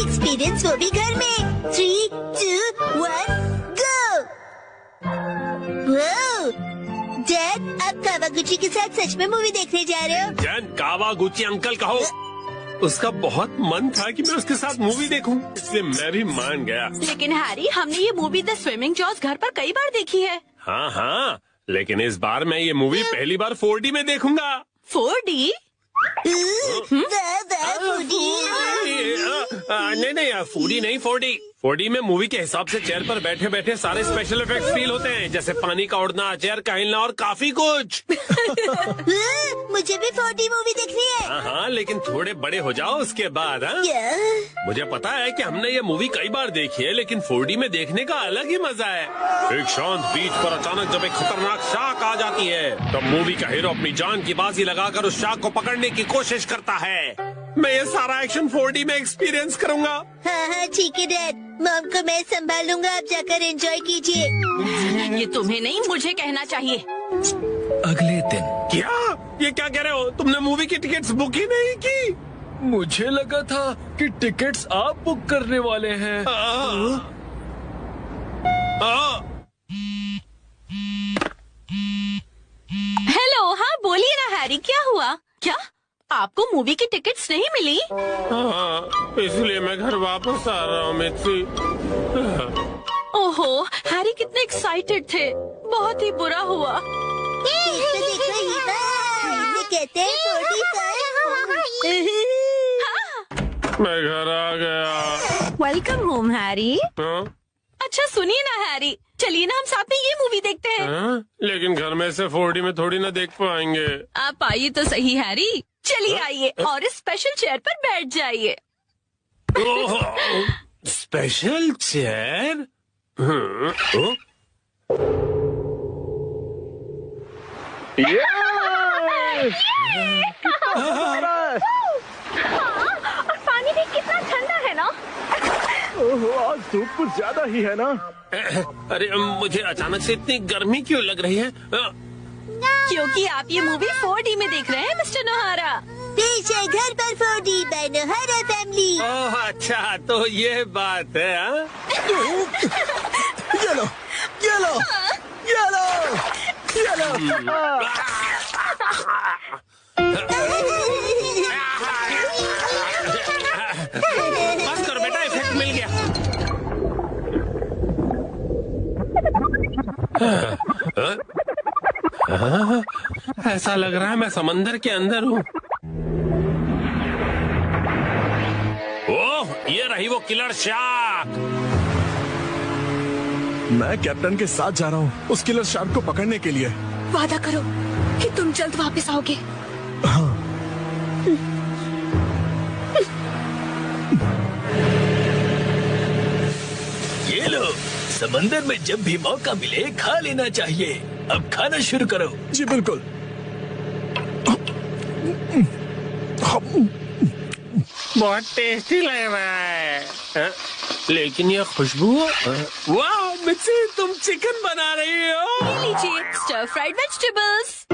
Experience, वो भी घर में। 3, 2, 1, गो। डैड, आप कावागुची के साथ सच में मूवी देखने जा रहे हो? जैन, कावागुची अंकल कहो। उसका बहुत मन था कि मैं उसके साथ मूवी देखूं, इसलिए मैं भी मान गया। लेकिन हैरी, हमने ये मूवी द स्विमिंग जॉज घर पर कई बार देखी है। हाँ, लेकिन इस बार मैं ये मूवी पहली बार 4D में देखूंगा। 4D? नहीं, 4D नहीं, 4D। 4D में मूवी के हिसाब से चेयर पर बैठे बैठे सारे स्पेशल इफेक्ट्स फील होते हैं, जैसे पानी का उड़ना, चेयर का हिलना और काफी कुछ। मुझे भी 4D मूवी देखनी है। हाँ, लेकिन थोड़े बड़े हो जाओ उसके बाद। मुझे पता है कि हमने ये मूवी कई बार देखी है, लेकिन 4D में देखने का अलग ही मजा है। एक शांत बीच पर अचानक जब एक खतरनाक शार्क आ जाती है, तब मूवी का हीरो अपनी जान की बाजी लगाकर उस शार्क को पकड़ने की कोशिश करता है। मैं ये सारा एक्शन 4D में एक्सपीरियंस करूंगा। हाँ, ठीक है डैड। मॉम को मैं संभालूंगा, आप जाकर एंजॉय कीजिए। ये तुम्हें नहीं, मुझे कहना चाहिए। अगले दिन। क्या? ये क्या कह रहे हो? तुमने मूवी की टिकट्स बुक ही नहीं की? मुझे लगा था कि टिकट्स आप बुक करने वाले हैं। हेलो, हाँ बोलिए ना हैरी, क्या हुआ? क्या आपको मूवी की टिकट्स नहीं मिली? हाँ, इसलिए मैं घर वापस आ रहा हूँ मित्री। ओहो, हैरी कितने एक्साइटेड थे। बहुत ही बुरा हुआ। कहते हैं 45। मैं घर आ गया। Welcome home Harry. अच्छा सुनिए ना हैरी, चलिए ना हम साथ में ये मूवी देखते हैं। लेकिन घर में से 4D में थोड़ी ना देख पाएंगे। आप आइए तो सही हैरी, चलिए आइए और इस स्पेशल चेयर पर बैठ जाइए। Special chair? और पानी भी कितना ठंडा है ना। आज धूप कुछ ज्यादा ही है ना। अरे मुझे अचानक से इतनी गर्मी क्यों लग रही है? क्योंकि आप ये मूवी 4D में देख रहे हैं मिस्टर नोहारा। पीछे घर पर 4D बाय नोहारा फैमिली। ओह अच्छा, तो ये बात है। हाँ? ये लो, ये लो, ये लो, ये लो। बस करो बेटा, इफेक्ट मिल गया। ऐसा लग रहा है मैं समंदर के अंदर हूँ। ओह, ये रही वो किलर शार्क। मैं कैप्टन के साथ जा रहा हूँ उस किलर शार्क को पकड़ने के लिए। वादा करो कि तुम जल्द वापस आओगे। हाँ। ये लो, समंदर में जब भी मौका मिले खा लेना चाहिए। अब खाना शुरू करो। जी बिल्कुल। बहुत टेस्टी लग रहा है। लेकिन ये खुशबू, वाह मिर्ची, तुम चिकन बना रही हो। ले लीजिए स्टर फ्राइड वेजिटेबल्स।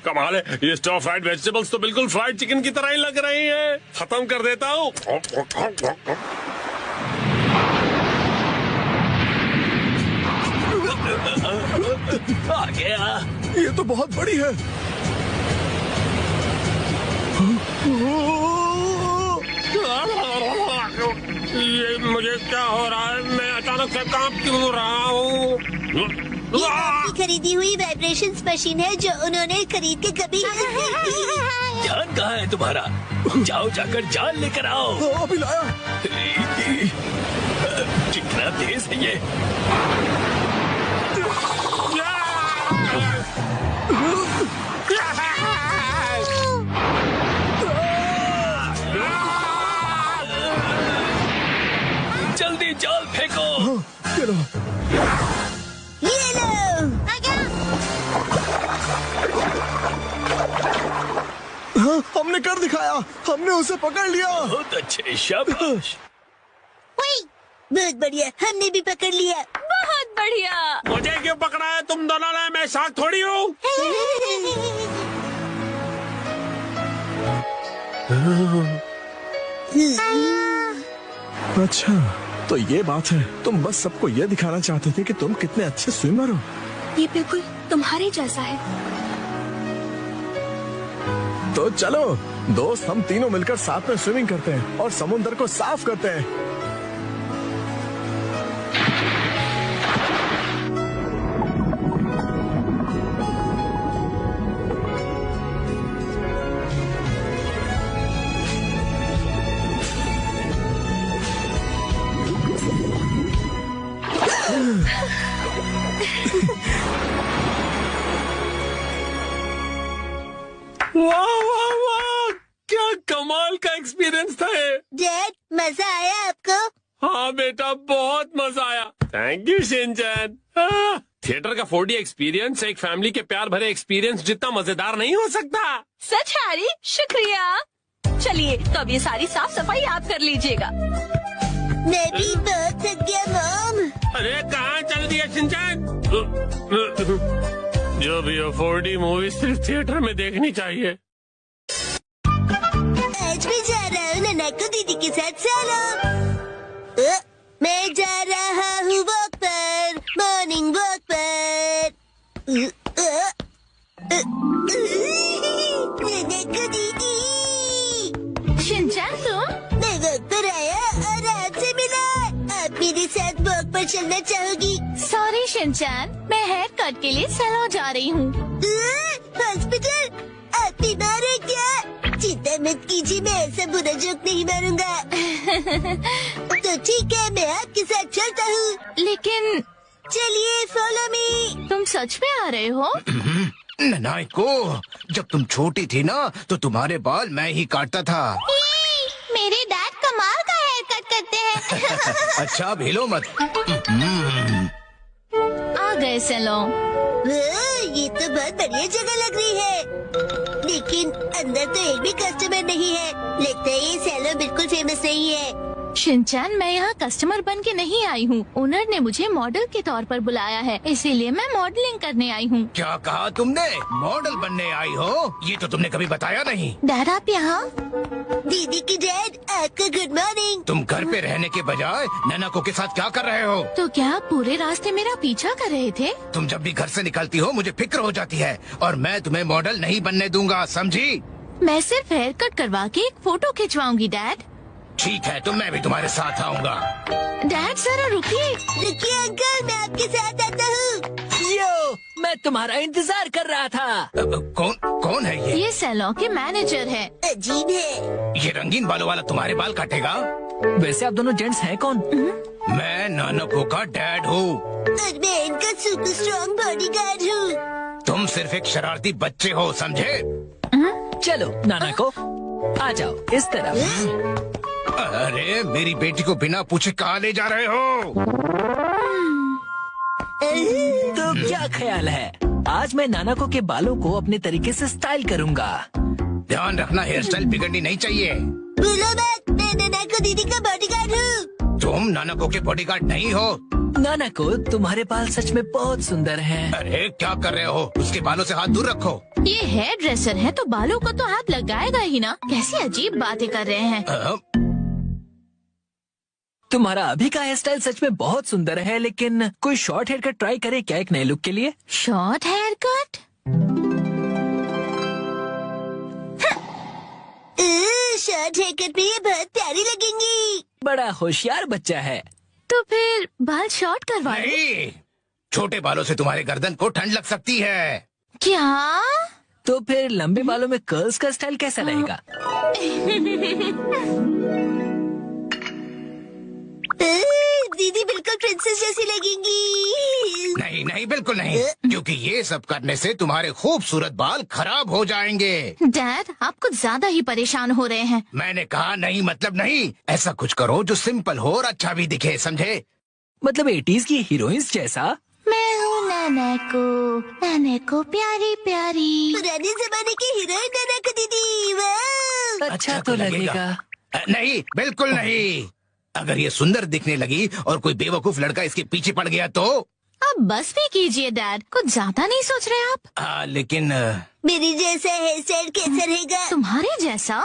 कमाल है, ये स्टर फ्राइड वेजिटेबल्स तो बिल्कुल फ्राइड चिकन की तरह ही लग रही हैं। खत्म कर देता हूँ। आ गया। ये तो बहुत बड़ी है। ये मुझे क्या हो रहा है? मैं अचानक से कांप क्यों रहा हूँ? ये आपकी खरीदी हुई वाइब्रेशंस मशीन है जो उन्होंने खरीद के कभी जान कहाँ है तुम्हारा? जाओ जाकर जान लेकर आओ। अभी लाया। कितना तेज है ये। जल्दी जाल फेंको। ये लो। हाँ, हमने कर दिखाया। हमने उसे पकड़ लिया। बहुत अच्छे, शाबाश। बहुत बढ़िया, हमने भी पकड़ लिया। बहुत बढ़िया। मुझे क्यों पकड़ा है तुम दोनों ने? मैं शार्क थोड़ी हूँ। अच्छा, तो ये बात है। तुम बस सबको ये दिखाना चाहते थे कि तुम कितने अच्छे स्विमर हो। ये बिल्कुल तुम्हारे जैसा है। तो चलो दोस्त, हम तीनों मिलकर साथ में स्विमिंग करते हैं और समुद्र को साफ करते हैं। वाह वाह वाह, क्या कमाल का एक्सपीरियंस था ये। डैड, मजा आया आपको? हाँ बेटा, बहुत मजा आया। Thank you Shinchan. थिएटर का 4D एक्सपीरियंस एक फैमिली के प्यार भरे एक्सपीरियंस जितना मजेदार नहीं हो सकता। सच हैरी, शुक्रिया। चलिए तो अब ये सारी साफ सफाई आप कर लीजिएगा। मैं भी बहुत थक गया मॉम। अरे कहाँ चल दिया शिनचैन? जो भी हो, 4D मूवी सिर्फ थिएटर में देखनी चाहिए। आज मैं जा रहा हूँ नानाको दीदी के साथ सोलो। मैं जा रहा हूँ वॉक पर, मॉर्निंग वॉक पर। नानाको दीदी। शिनचैन तुम? मैं वॉक पर आया और आपसे मिला। आप मेरे साथ वॉक पर चलना चाहोगी? सॉरी शिनचैन, मैं हेयर कट के लिए सैलून जा रही हूँ। हॉस्पिटल? आप बीमार हैं क्या? चिंता मत कीजिए, मैं ऐसा बुरा जोक नहीं मारूंगा। तो ठीक है, मैं आपके साथ चलता हूँ। लेकिन चलिए फॉलो मी। तुम सच में आ रहे हो? नानाको, जब तुम छोटी थी ना तो तुम्हारे बाल मैं ही काटता था। मेरे डैड कमाल का हेयर कट करते हैं। अच्छा भेलो मत। आ गए सैलून। ये तो बहुत बढ़िया जगह लग रही है, लेकिन अंदर तो एक भी कस्टमर नहीं है। लगता है ये सैलून बिल्कुल फेमस नहीं है। शिनचैन, मैं यहाँ कस्टमर बन के नहीं आई हूँ। ओनर ने मुझे मॉडल के तौर पर बुलाया है, इसीलिए मैं मॉडलिंग करने आई हूँ। क्या कहा तुमने? मॉडल बनने आई हो? ये तो तुमने कभी बताया नहीं। डैड आप यहाँ? दीदी की डैड, आपको गुड मॉर्निंग। तुम घर पे रहने के बजाय नानाको के साथ क्या कर रहे हो? तो क्या आप पूरे रास्ते मेरा पीछा कर रहे थे? तुम जब भी घर से निकलती हो मुझे फिक्र हो जाती है, और मैं तुम्हें मॉडल नहीं बनने दूंगा, समझी? मैं सिर्फ हेयर कट करवा के एक फोटो खिंचवाऊंगी डैड। ठीक है, तो मैं भी तुम्हारे साथ आऊंगा। डैड जरा रुकिए। रुकिए अंकल, मैं आपके साथ आता हूँ। यो, मैं तुम्हारा इंतजार कर रहा था। कौन है ये? ये सैलून के मैनेजर है। अजीब है। ये रंगीन बालों वाला तुम्हारे बाल काटेगा? वैसे आप दोनों जेंट्स हैं कौन? मैं नानाको का डैड हूँ। और मैं इनका सुपर स्ट्रॉन्ग बॉडीगार्ड हूँ। तुम सिर्फ एक शरारती बच्चे हो, समझे? चलो नाना को आ जाओ इस तरफ। अरे मेरी बेटी को बिना पूछे कहाँ ले जा रहे हो? तो क्या ख्याल है, आज मैं नानाको के बालों को अपने तरीके से स्टाइल करूंगा। ध्यान रखना, हेयर स्टाइल बिगड़नी नहीं चाहिए। बोलो मत, मैं नानाको दीदी का बॉडीगार्ड हूँ। तुम नानाको के बॉडीगार्ड नहीं हो। नानाको, तुम्हारे बाल सच में बहुत सुंदर हैं। अरे क्या कर रहे हो? उसके बालों से हाथ दूर रखो। ये हेयर ड्रेसर है तो बालों को तो हाथ लगाएगा ही ना। कैसी अजीब बातें कर रहे हैं। तुम्हारा अभी का हेयर स्टाइल सच में बहुत सुंदर है, लेकिन कोई शॉर्ट हेयर कट ट्राई करें क्या एक नए लुक के लिए? Short haircut? Short haircut में ये बहुत प्यारी लगेंगी। बड़ा होशियार बच्चा है। तो फिर बाल शॉर्ट करवा लो। नहीं, छोटे बालों से तुम्हारे गर्दन को ठंड लग सकती है। क्या? तो फिर लंबे बालों में कर्ल्स का स्टाइल कैसा रहेगा? दीदी बिल्कुल प्रिंसेस जैसी लगेंगी। नहीं नहीं, बिल्कुल नहीं, क्योंकि ये सब करने से तुम्हारे खूबसूरत बाल खराब हो जाएंगे। डैड आप कुछ ज्यादा ही परेशान हो रहे हैं। मैंने कहा नहीं मतलब नहीं। ऐसा कुछ करो जो सिंपल हो और अच्छा भी दिखे, समझे? मतलब 80s की हीरोइंस जैसा? मैं हूँ नानाको प्यारी प्यारी। पुराने जमाने की हीरोइन नानाको दीदी। वाह! अच्छा तो लगेगा। नहीं, बिल्कुल नहीं। अगर ये सुंदर दिखने लगी और कोई बेवकूफ लड़का इसके पीछे पड़ गया तो? अब बस भी कीजिए डैड, कुछ ज्यादा नहीं सोच रहे आप? लेकिन मेरी जैसा हेयर स्टाइल कैसा रहेगा? तुम्हारे जैसा?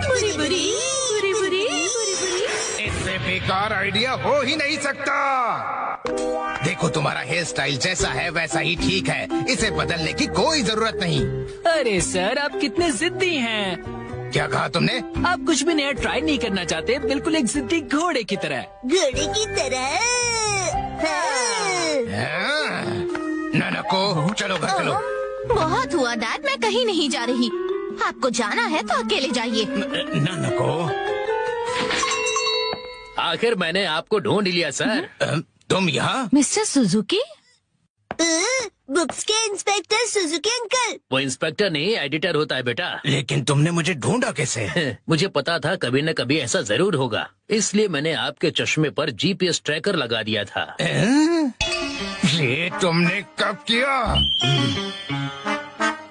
बुरी बुरी बुरी बुरी बुरी बुरी। इससे बेकार आइडिया हो ही नहीं सकता। देखो, तुम्हारा हेयर स्टाइल जैसा है वैसा ही ठीक है, इसे बदलने की कोई जरूरत नहीं। अरे सर, आप कितने जिद्दी हैं। क्या कहा तुमने? आप कुछ भी नया ट्राई नहीं करना चाहते, बिल्कुल एक जिद्दी घोड़े की तरह। घोड़े की तरह? नानको, चलो घर चलो। बहुत हुआ डैड, मैं कहीं नहीं जा रही। आपको जाना है तो अकेले जाइए। नानको, आखिर मैंने आपको ढूंढ लिया सर। तुम यहाँ? Mister Suzuki? बुक्स के इंस्पेक्टर सुजुकी अंकल। वो इंस्पेक्टर नहीं, एडिटर होता है बेटा। लेकिन तुमने मुझे ढूंढा कैसे? मुझे पता था कभी न कभी ऐसा जरूर होगा, इसलिए मैंने आपके चश्मे पर जीपीएस ट्रैकर लगा दिया था। ये तुमने कब किया?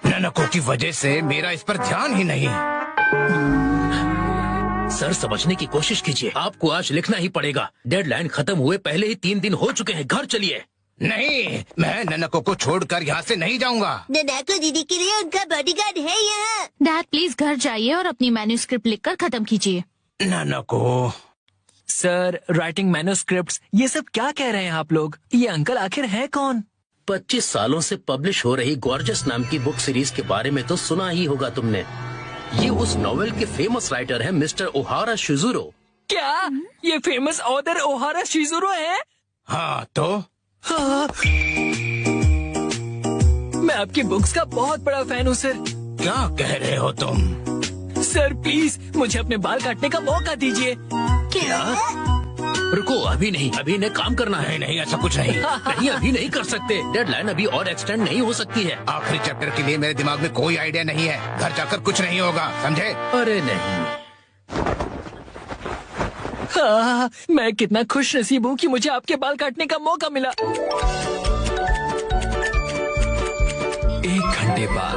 नानको की वजह से मेरा इस पर ध्यान ही नहीं। सर, समझने की कोशिश कीजिए, आपको आज लिखना ही पड़ेगा। डेडलाइन खत्म हुए पहले ही 3 दिन हो चुके हैं। घर चलिए। नहीं, मैं नानको को छोड़कर यहाँ से नहीं जाऊँगा। नानको दीदी के लिए उनका बॉडीगार्ड है यहाँ। डैड प्लीज घर जाइए और अपनी मैन्युस्क्रिप्ट लिखकर खत्म कीजिए। नानको। सर, राइटिंग मैन्युस्क्रिप्ट्स, ये सब क्या कह रहे हैं आप लोग? ये अंकल आखिर हैं कौन? 25 सालों से पब्लिश हो रही गॉर्जस नाम की बुक सीरीज के बारे में तो सुना ही होगा तुमने। ये उस नॉवेल के फेमस राइटर हैं मिस्टर ओहारा शिजुरो। क्या ये फेमस ऑथर ओहारा शिजुरो है? हाँ तो? हाँ। मैं आपकी बुक्स का बहुत बड़ा फैन हूँ सर। क्या कह रहे हो तुम? सर प्लीज मुझे अपने बाल काटने का मौका दीजिए। क्या? रुको, अभी नहीं, अभी इन्हें काम करना है। नहीं, ऐसा कुछ नहीं। नहीं, अभी नहीं कर सकते। डेडलाइन अभी और एक्सटेंड नहीं हो सकती है। आखिरी चैप्टर के लिए मेरे दिमाग में कोई आइडिया नहीं है। घर जाकर कुछ नहीं होगा, समझे? अरे नहीं। हाँ, मैं कितना खुश नसीब हूँ कि मुझे आपके बाल काटने का मौका मिला। 1 घंटे बाद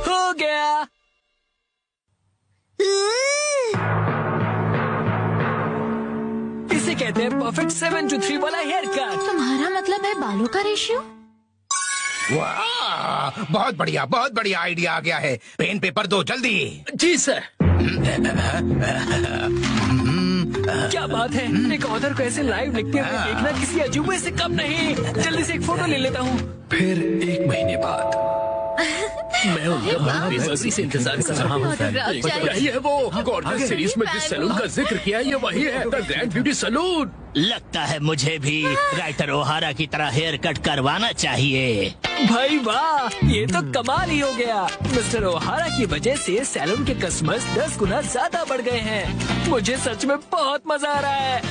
हो गया। इसे कहते हैं परफेक्ट 7 to 3 वाला हेयर कट। तुम्हारा मतलब है बालों का रेशियो? वाह, बहुत बढ़िया आइडिया आ गया है। पेन पेपर दो जल्दी। जी सर। क्या बात है, एक ऑथर को ऐसे लाइव लिखते हुए देखना किसी अजूबे से कम नहीं। जल्दी से एक फोटो ले लेता हूँ। फिर 1 महीने बाद मैं उनका बेसब्री से इंतजार कर रहा हूँ। यही है वो गॉर्जस सीरीज में जिस सैलून का जिक्र किया, ये वही है, द ग्रैंड ब्यूटी सैलून। लगता है मुझे भी राइटर ओहारा की तरह हेयर कट करवाना चाहिए। भाई वाह, ये तो कमाल ही हो गया। मिस्टर ओहारा की वजह से सैलून के कस्टमर्स 10 गुना ज्यादा बढ़ गए हैं। मुझे सच में बहुत मजा आ रहा है।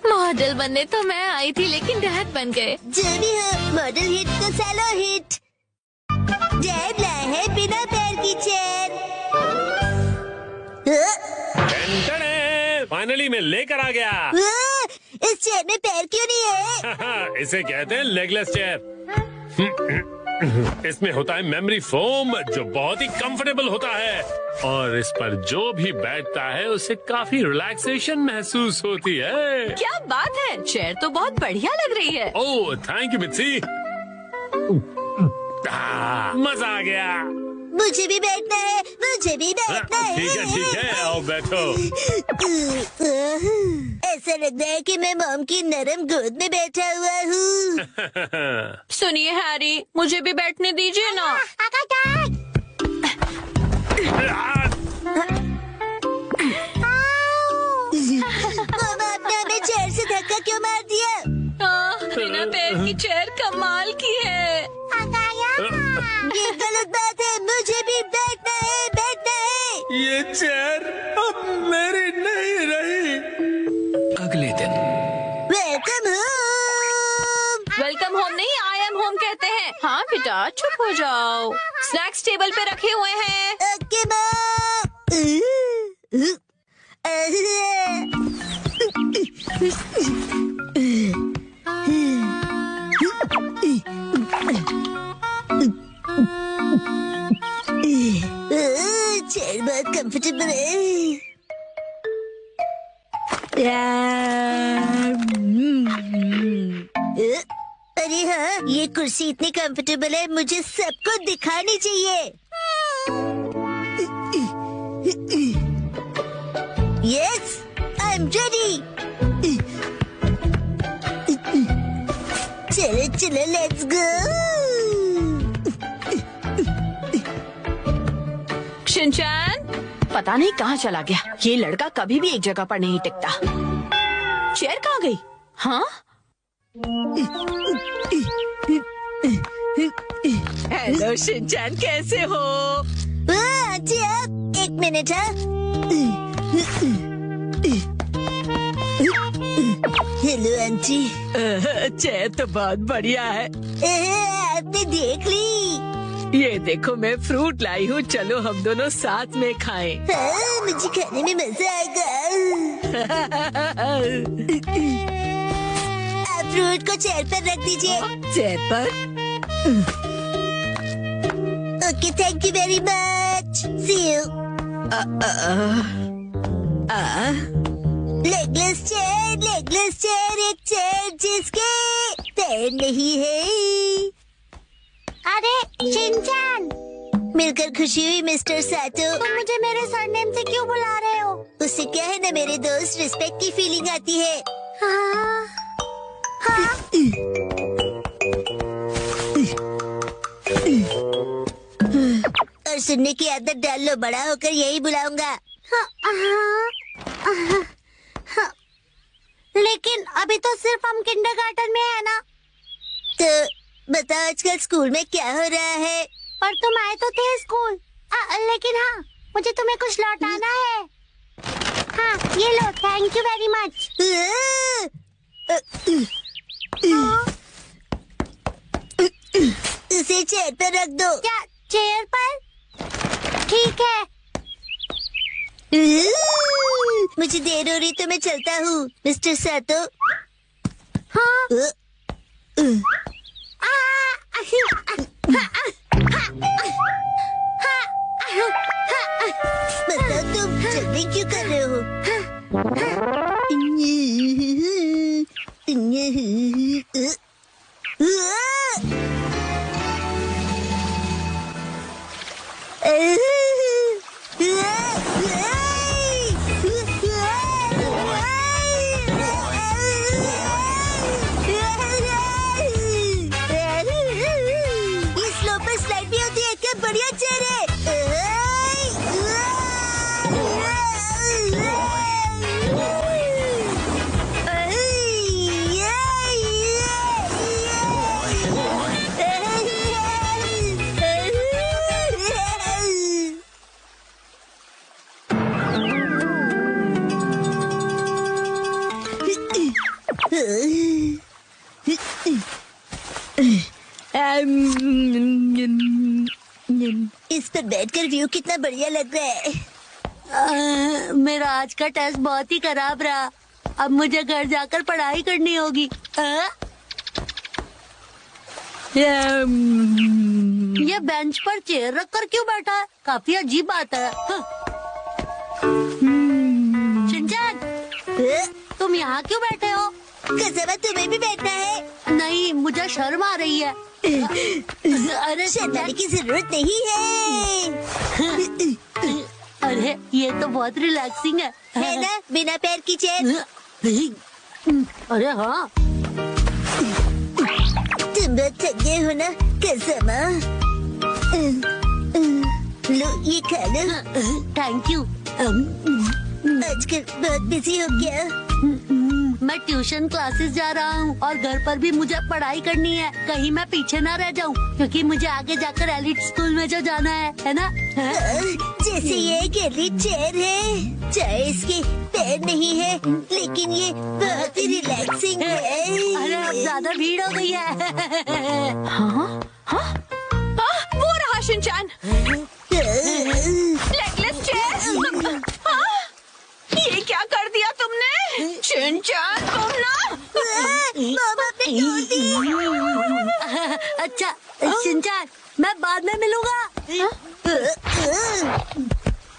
मॉडल बनने तो मैं आई थी, लेकिन डैड बन गए। जो भी हो, मॉडल हिट तो सैलो हिट। डैड लाए है बिना पैर की चेन। फाइनली मैं लेकर आ गया। इस चेयर में पैर क्यों नहीं है? इसे कहते हैं लेगलेस चेयर। इसमें होता है मेमोरी फोम, जो बहुत ही कंफर्टेबल होता है, और इस पर जो भी बैठता है उसे काफी रिलैक्सेशन महसूस होती है। क्या बात है, चेयर तो बहुत बढ़िया लग रही है। Oh thank you Mitsi. मजा आ गया। मुझे भी बैठना है, मुझे भी बैठना है। ठीक है, आओ बैठो। ऐसा लग रहा है कि मैं मॉम की नरम गोद में बैठा हुआ हूँ। सुनिए हैरी, मुझे भी बैठने दीजिए ना। मामा, आपने हमें चेयर से धक्का क्यों मार दिया? बिना पैर की चेयर कमाल की है। ये गलत बात है, मुझे भी बैठना है, बैठना है। ये चेयर अब मेरी नहीं रही। अगले दिन वेलकम होम। वेलकम होम नहीं, आई एम होम कहते हैं। हाँ बेटा चुप हो जाओ, स्नैक्स टेबल पे रखे हुए हैं। Okay mom. चेयर बहुत कंफर्टेबल अरे हाँ, ये कुर्सी इतनी कंफर्टेबल है, मुझे सबको दिखानी चाहिए। Yes, I am ready. चलो चलो, लेट्स गो। शिनचैन, पता नहीं कहाँ चला गया। ये लड़का कभी भी एक जगह पर नहीं टिकता। चेयर कहाँ गई? हाँ? हेलो शिनचैन, कैसे हो? जी आप एक मिनट है। Hello aunty. चेयर तो बहुत बढ़िया है। आपने देख ली? ये देखो, मैं फ्रूट लाई हूँ। चलो हम दोनों साथ में खाएं। मुझे खाने में मजा आएगा। आप फ्रूट को चेयर पर रख दीजिए। चेयर पर? Okay, thank you very much. See you. Legless chair, एक चेयर जिसके पैर नहीं है। अरे शिनचैन, मिलकर खुशी हुई मिस्टर सातो। तुम मुझे मेरे सरनेम से क्यों बुला रहे हो? उससे क्या है ना मेरे दोस्त, रिस्पेक्ट की फीलिंग आती है। हाँ, हाँ। और सुनने की आदत डाल लो, बड़ा होकर यही बुलाऊंगा। लेकिन अभी तो सिर्फ हम किंडरगार्टन में है ना। तो बताओ आजकल स्कूल में क्या हो रहा है? पर तुम आए तो थे स्कूल। लेकिन हाँ, मुझे तुम्हें कुछ लौटाना है। हाँ, ये लो, थैंक यू वेरी मच। उसे चेयर पर रख दो। क्या चेयर पर? ठीक है। मुझे देर हो रही तो मैं चलता हूँ, मिस्टर सातो। हाँ। बताओ तुम जल्दी क्यों कर रहे हो? इस पर बैठकर व्यू कितना बढ़िया लग रहा है। मेरा आज का टेस्ट बहुत ही खराब रहा। अब मुझे घर जाकर पढ़ाई करनी होगी। ये बेंच पर चेयर रखकर क्यों बैठा है? काफी अजीब बात है। शिनचैन, तुम यहाँ क्यों बैठे हो? कसम तुम्हें भी बैठना है? नहीं, मुझे शर्म आ रही है। अरे शर्माने की जरूरत नहीं है। अरे ये तो बहुत रिलैक्सिंग है ना, बिना पैर की चेयर। अरे हाँ, तुम बहुत थक गए हो ना कसम। लो ये खा लो। Thank you. आजकल बहुत बिजी हो गया। मैं ट्यूशन क्लासेस जा रहा हूँ और घर पर भी मुझे पढ़ाई करनी है। कहीं मैं पीछे ना रह जाऊँ, क्योंकि मुझे आगे जाकर एलिट स्कूल में जो जाना है ना। जैसे ये एक एलिट चेयर है, चाहे इसके पैर नहीं है, लेकिन ये बहुत ही रिलैक्सिंग है। अरे अब ज्यादा भीड़ हो गई है। हाँ? हाँ? वो रहा शिनचैन। Legless chair. ये क्या कर दिया तुमने? शिनचैन, तुम ना। मामा ने तोड़ दी। अच्छा शिनचैन, मैं बाद में मिलूंगा।